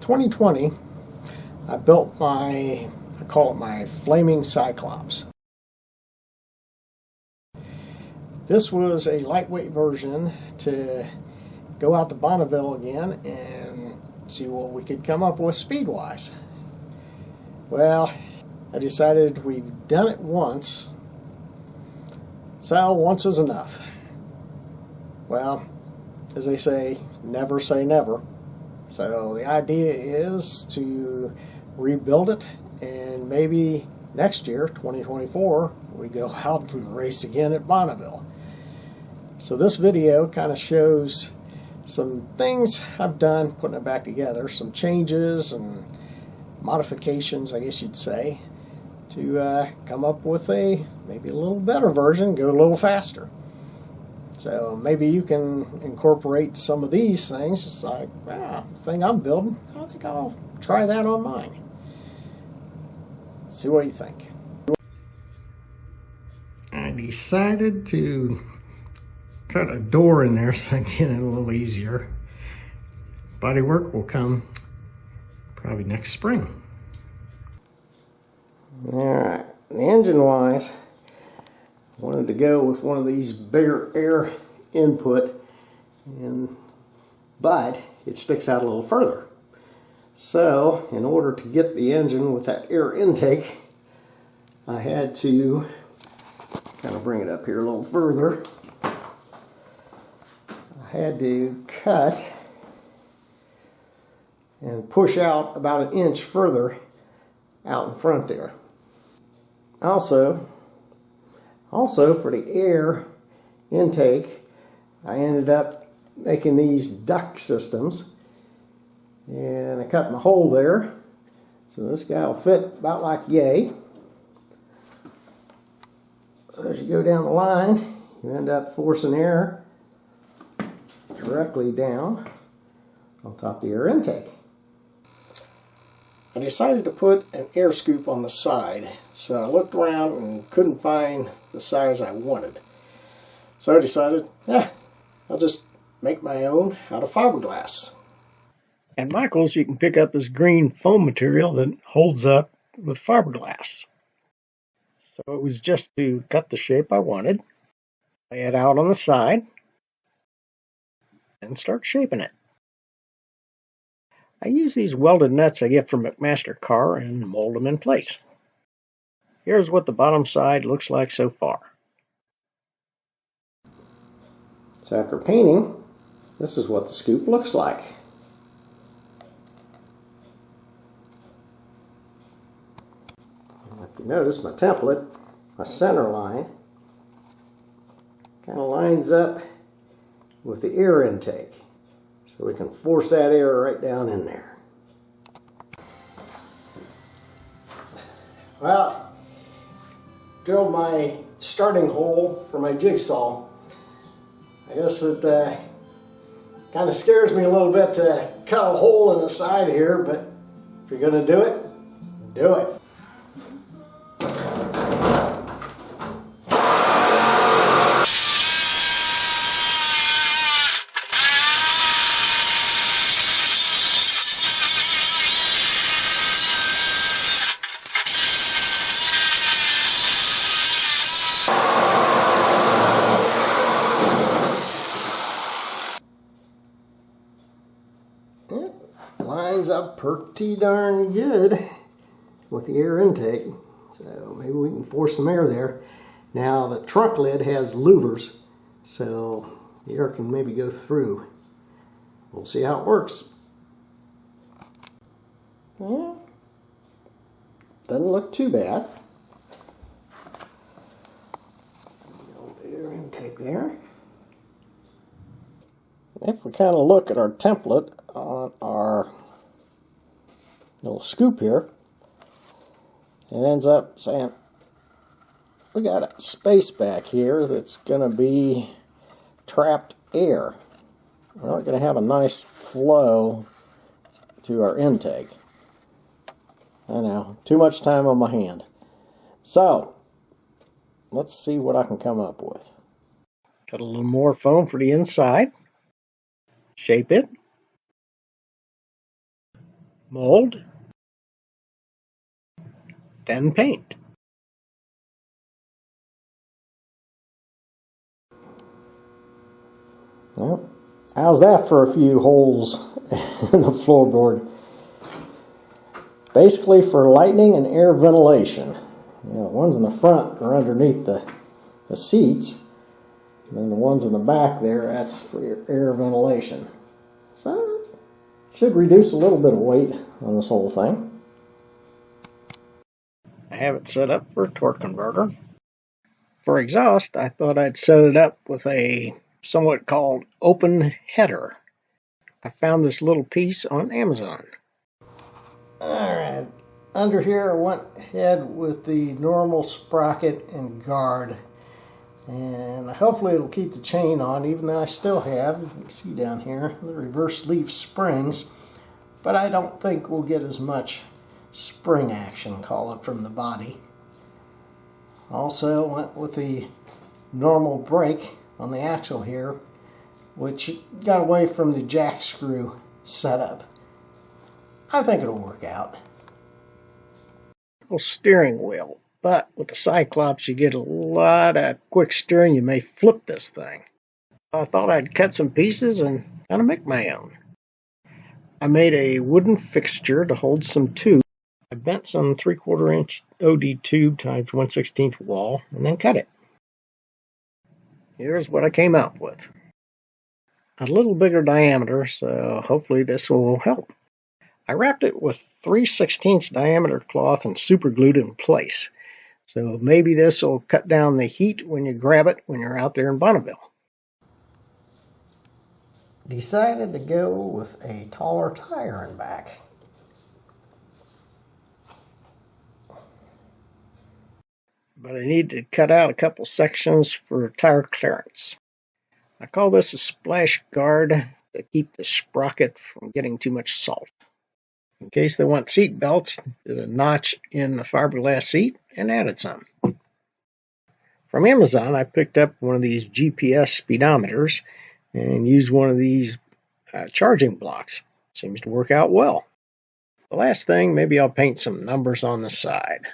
2020, I built I call it my flaming Cyclops. This was a lightweight version to go out to Bonneville again and see what we could come up with speed-wise. Well, I decided we've done it once, so once is enough. Well, as they say never. So the idea is to rebuild it, and maybe next year, 2024, we go out and race again at Bonneville. So this video kind of shows some things I've done putting it back together, some changes and modifications, I guess you'd say, to come up with maybe a little better version, go a little faster. So maybe you can incorporate some of these things. It's like, the thing I'm building, I think I'll try that on mine. See what you think. I decided to cut a door in there so I can get it a little easier. Bodywork will come probably next spring. Alright, engine-wise, I wanted to go with one of these bigger air input, but it sticks out a little further. So, in order to get the engine with that air intake, I had to kind of bring it up here a little further. I had to cut and push out about 1 inch further out in front there. Also for the air intake, I ended up making these duct systems, and I cut my hole there, so this guy will fit about like yay. So as you go down the line, you end up forcing air directly down on top of the air intake. I decided to put an air scoop on the side, so I looked around and couldn't find the size I wanted. So I decided, I'll just make my own out of fiberglass. At Michael's, you can pick up this green foam material that holds up with fiberglass. So it was just to cut the shape I wanted, lay it out on the side, and start shaping it. I use these welded nuts I get from McMaster Car and mold them in place. Here's what the bottom side looks like so far. So after painting, this is what the scoop looks like. If you notice my template, my center line kind of lines up with the air intake. So we can force that air right down in there. Well, drilled my starting hole for my jigsaw. I guess it kind of scares me a little bit to cut a hole in the side here, but if you're going to do it, do it. Lines up pretty darn good with the air intake, so maybe we can force some air there. Now the trunk lid has louvers, so the air can maybe go through. We'll see how it works. Yeah, doesn't look too bad. The air intake there. If we kind of look at our template on our little scoop here, it ends up saying we got a space back here that's going to be trapped air. We're not going to have a nice flow to our intake. I know, too much time on my hand. So, let's see what I can come up with. Got a little more foam for the inside. Shape it. mold, then paint. Well, how's that for a few holes in the floorboard? Basically for lighting and air ventilation. You know, the ones in the front are underneath the seats, and then the ones in the back there, that's for your air ventilation. So it should reduce a little bit of weight on this whole thing. I have it set up for a torque converter. For exhaust, I thought I'd set it up with a somewhat called open header. I found this little piece on Amazon. Alright, under here I went ahead with the normal sprocket and guard. And hopefully it'll keep the chain on, even though I still have, you can see down here, the reverse leaf springs. But I don't think we'll get as much spring action, call it, from the body. Also went with the normal brake on the axle here, which got away from the jack screw setup. I think it'll work out. Steering wheel, but with the Cyclops you get a lot of quick steering. You may flip this thing. I thought I'd cut some pieces and kind of make my own. I made a wooden fixture to hold some tubes. I bent some 3/4 inch OD tube times 1/16 wall and then cut it. Here's what I came out with. A little bigger diameter, so hopefully this will help. I wrapped it with 3/16 diameter cloth and super glued it in place. So maybe this will cut down the heat when you grab it when you're out there in Bonneville. Decided to go with a taller tire in back. But I need to cut out a couple sections for tire clearance. I call this a splash guard to keep the sprocket from getting too much salt. In case they want seat belts, did a notch in the fiberglass seat and added some. From Amazon, I picked up one of these GPS speedometers and used one of these charging blocks. Seems to work out well. The last thing, maybe I'll paint some numbers on the side.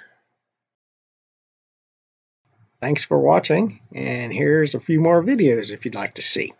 Thanks for watching, and here's a few more videos if you'd like to see.